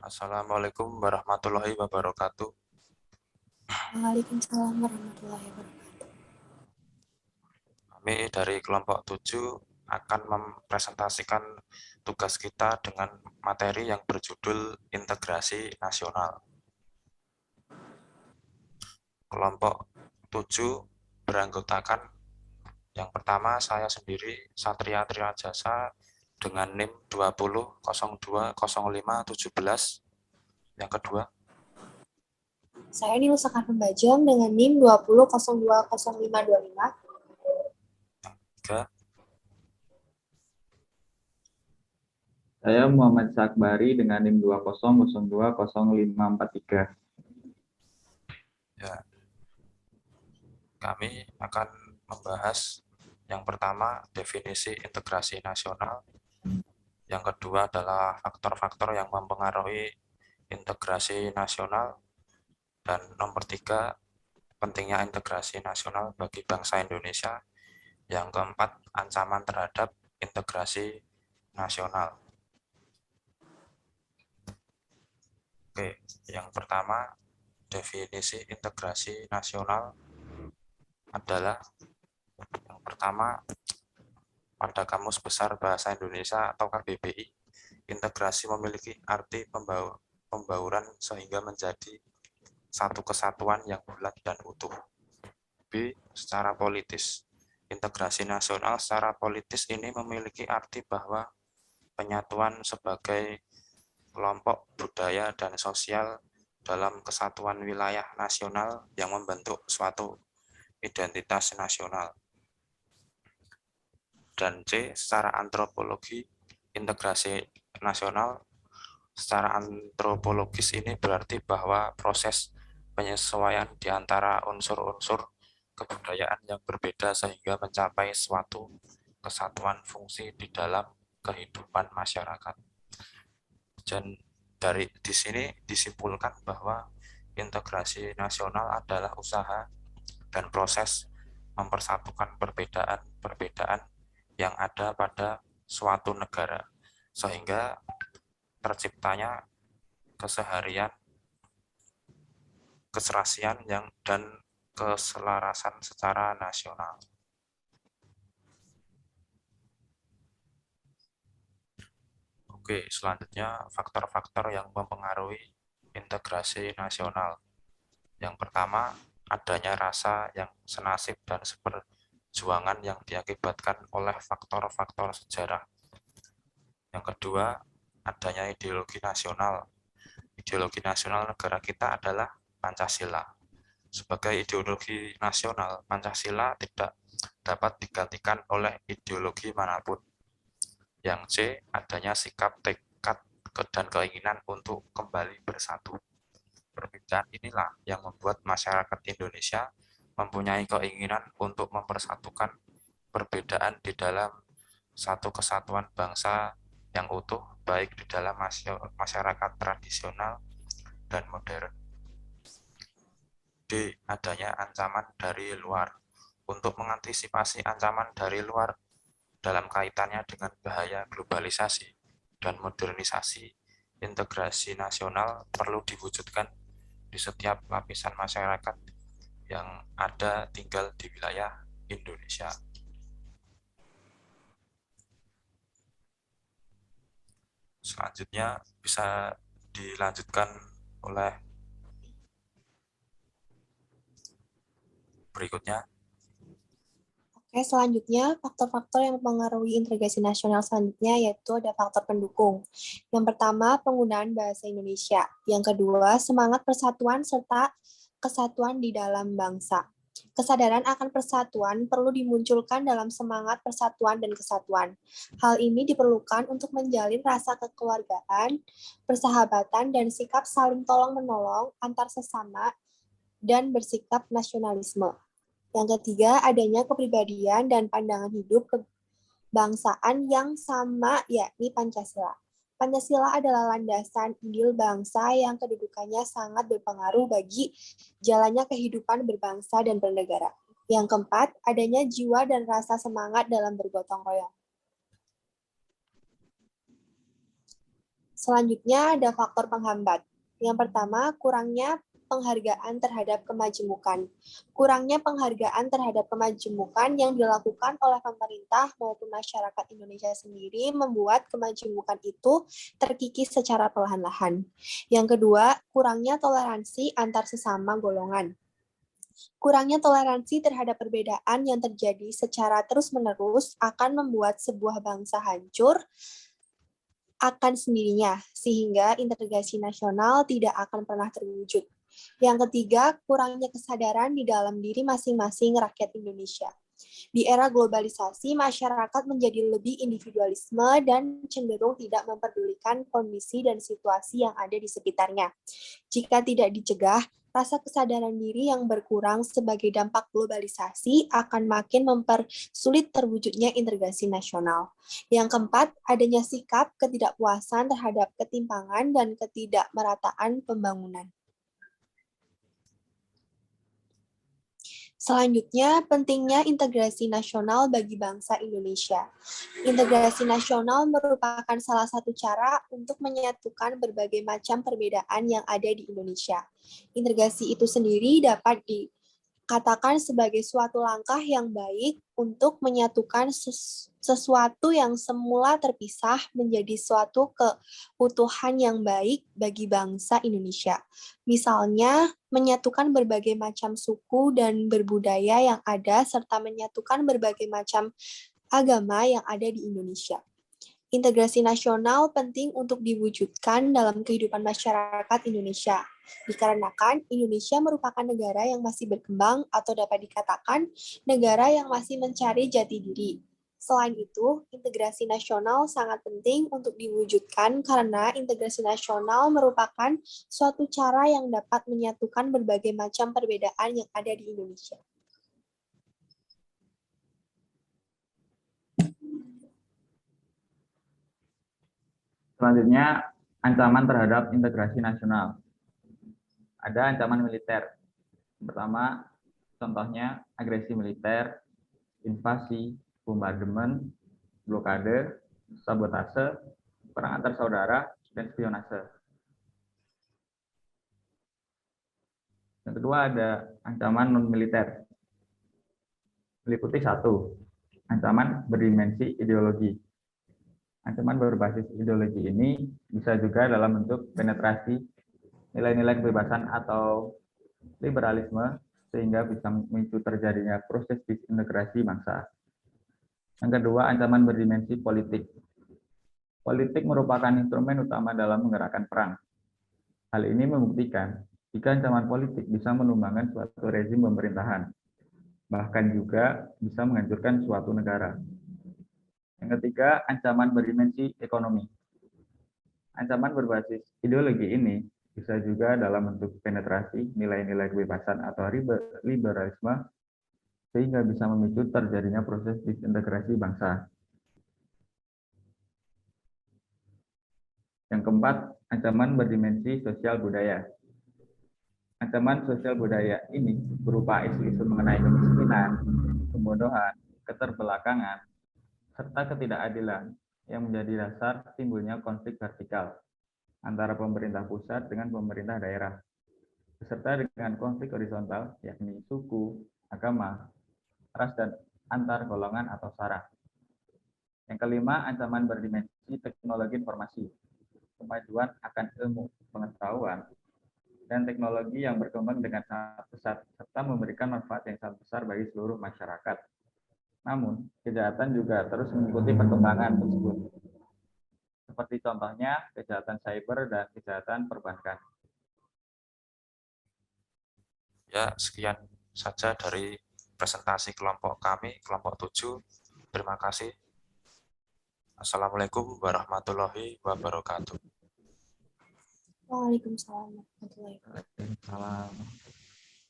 Assalamualaikum warahmatullahi wabarakatuh. Waalaikumsalam warahmatullahi wabarakatuh. Kami dari kelompok 7 akan mempresentasikan tugas kita dengan materi yang berjudul Integrasi Nasional. Kelompok 7 beranggotakan yang pertama saya sendiri, Satria Triajasa dengan NIM 20020517. Yang kedua, Saya Nil Sekar Pembajang dengan NIM 20020525. yang ketiga, Saya Muhammad Sakbari dengan NIM 20020543. ya, kami akan membahas yang pertama definisi integrasi nasional, yang kedua adalah faktor-faktor yang mempengaruhi integrasi nasional, dan nomor tiga pentingnya integrasi nasional bagi bangsa Indonesia, yang keempat ancaman terhadap integrasi nasional. Oke, yang pertama definisi integrasi nasional adalah yang pertama pada Kamus Besar Bahasa Indonesia atau KBBI, integrasi memiliki arti pembauran sehingga menjadi satu kesatuan yang bulat dan utuh. B. Secara politis, integrasi nasional secara politis ini memiliki arti bahwa penyatuan sebagai kelompok budaya dan sosial dalam kesatuan wilayah nasional yang membentuk suatu identitas nasional. Dan C. Secara antropologi, integrasi nasional secara antropologis ini berarti bahwa proses penyesuaian di antara unsur-unsur kebudayaan yang berbeda sehingga mencapai suatu kesatuan fungsi di dalam kehidupan masyarakat. Dan di sini disimpulkan bahwa integrasi nasional adalah usaha dan proses mempersatukan perbedaan-perbedaan yang ada pada suatu negara sehingga terciptanya keseharian, keserasian dan keselarasan secara nasional. Oke, selanjutnya faktor-faktor yang mempengaruhi integrasi nasional. Yang pertama, adanya rasa yang senasib dan seperjuangan yang diakibatkan oleh faktor-faktor sejarah. Yang kedua, adanya ideologi nasional. Ideologi nasional negara kita adalah Pancasila. Sebagai ideologi nasional, Pancasila tidak dapat digantikan oleh ideologi manapun. Yang C, adanya sikap, tekad, dan keinginan untuk kembali bersatu. Perbedaan inilah yang membuat masyarakat Indonesia mempunyai keinginan untuk mempersatukan perbedaan di dalam satu kesatuan bangsa yang utuh, baik di dalam masyarakat tradisional dan modern. D. Adanya ancaman dari luar. Untuk mengantisipasi ancaman dari luar dalam kaitannya dengan bahaya globalisasi dan modernisasi, integrasi nasional perlu diwujudkan di setiap lapisan masyarakat yang ada tinggal di wilayah Indonesia. Selanjutnya bisa dilanjutkan oleh berikutnya. Oke, selanjutnya faktor-faktor yang mempengaruhi integrasi nasional selanjutnya yaitu ada faktor pendukung. Yang pertama, penggunaan bahasa Indonesia. Yang kedua, semangat persatuan serta kesatuan di dalam bangsa. Kesadaran akan persatuan perlu dimunculkan dalam semangat persatuan dan kesatuan. Hal ini diperlukan untuk menjalin rasa kekeluargaan, persahabatan, dan sikap saling tolong-menolong antar sesama dan bersikap nasionalisme. Yang ketiga, adanya kepribadian dan pandangan hidup kebangsaan yang sama, yakni Pancasila. Pancasila adalah landasan ideal bangsa yang kedudukannya sangat berpengaruh bagi jalannya kehidupan berbangsa dan bernegara. Yang keempat, adanya jiwa dan rasa semangat dalam bergotong royong. Selanjutnya ada faktor penghambat. Yang pertama, kurangnya penghargaan terhadap kemajemukan. Kurangnya penghargaan terhadap kemajemukan yang dilakukan oleh pemerintah maupun masyarakat Indonesia sendiri membuat kemajemukan itu terkikis secara perlahan-lahan. Yang kedua, kurangnya toleransi antar sesama golongan. Kurangnya toleransi terhadap perbedaan yang terjadi secara terus-menerus akan membuat sebuah bangsa hancur akan sendirinya, sehingga integrasi nasional tidak akan pernah terwujud. Yang ketiga, kurangnya kesadaran di dalam diri masing-masing rakyat Indonesia. Di era globalisasi, masyarakat menjadi lebih individualisme dan cenderung tidak memperdulikan kondisi dan situasi yang ada di sekitarnya. Jika tidak dicegah, rasa kesadaran diri yang berkurang sebagai dampak globalisasi akan makin mempersulit terwujudnya integrasi nasional. Yang keempat, adanya sikap ketidakpuasan terhadap ketimpangan dan ketidakmerataan pembangunan. Selanjutnya, pentingnya integrasi nasional bagi bangsa Indonesia. Integrasi nasional merupakan salah satu cara untuk menyatukan berbagai macam perbedaan yang ada di Indonesia. Integrasi itu sendiri dapat dikatakan sebagai suatu langkah yang baik untuk menyatukan sesuatu yang semula terpisah menjadi suatu keutuhan yang baik bagi bangsa Indonesia. Misalnya, menyatukan berbagai macam suku dan berbudaya yang ada, serta menyatukan berbagai macam agama yang ada di Indonesia. Integrasi nasional penting untuk diwujudkan dalam kehidupan masyarakat Indonesia, dikarenakan Indonesia merupakan negara yang masih berkembang atau dapat dikatakan negara yang masih mencari jati diri. Selain itu, integrasi nasional sangat penting untuk diwujudkan karena integrasi nasional merupakan suatu cara yang dapat menyatukan berbagai macam perbedaan yang ada di Indonesia. Selanjutnya, ancaman terhadap integrasi nasional. Ada ancaman militer. Pertama, contohnya agresi militer, invasi, bombardemen, blokade, sabotase, perang antar saudara, dan spionase. Yang kedua ada ancaman non-militer. Meliputi satu, ancaman berdimensi ideologi. Ancaman berbasis ideologi ini bisa juga dalam bentuk penetrasi nilai-nilai kebebasan atau liberalisme sehingga bisa memicu terjadinya proses disintegrasi bangsa. Yang kedua, ancaman berdimensi politik. Politik merupakan instrumen utama dalam menggerakkan perang. Hal ini membuktikan jika ancaman politik bisa menumbangkan suatu rezim pemerintahan, bahkan juga bisa menghancurkan suatu negara. Yang ketiga, ancaman berdimensi ekonomi. Ancaman berbasis ideologi ini bisa juga dalam bentuk penetrasi nilai-nilai kebebasan atau liberalisme sehingga bisa memicu terjadinya proses disintegrasi bangsa. Yang keempat, ancaman berdimensi sosial budaya. Ancaman sosial budaya ini berupa isu-isu mengenai kemiskinan, pembodohan, keterbelakangan, serta ketidakadilan yang menjadi dasar timbulnya konflik vertikal antara pemerintah pusat dengan pemerintah daerah, beserta dengan konflik horizontal, yakni suku, agama, ras, dan antar golongan atau sara. Yang kelima, ancaman berdimensi teknologi informasi. Kemajuan akan ilmu pengetahuan dan teknologi yang berkembang dengan sangat pesat, serta memberikan manfaat yang sangat besar bagi seluruh masyarakat. Namun, kejahatan juga terus mengikuti perkembangan tersebut. Seperti contohnya, kejahatan cyber dan kejahatan perbankan. Ya, sekian saja dari presentasi kelompok kami, kelompok 7. Terima kasih. Assalamualaikum warahmatullahi wabarakatuh. Waalaikumsalam warahmatullahi wabarakatuh. Waalaikumsalam.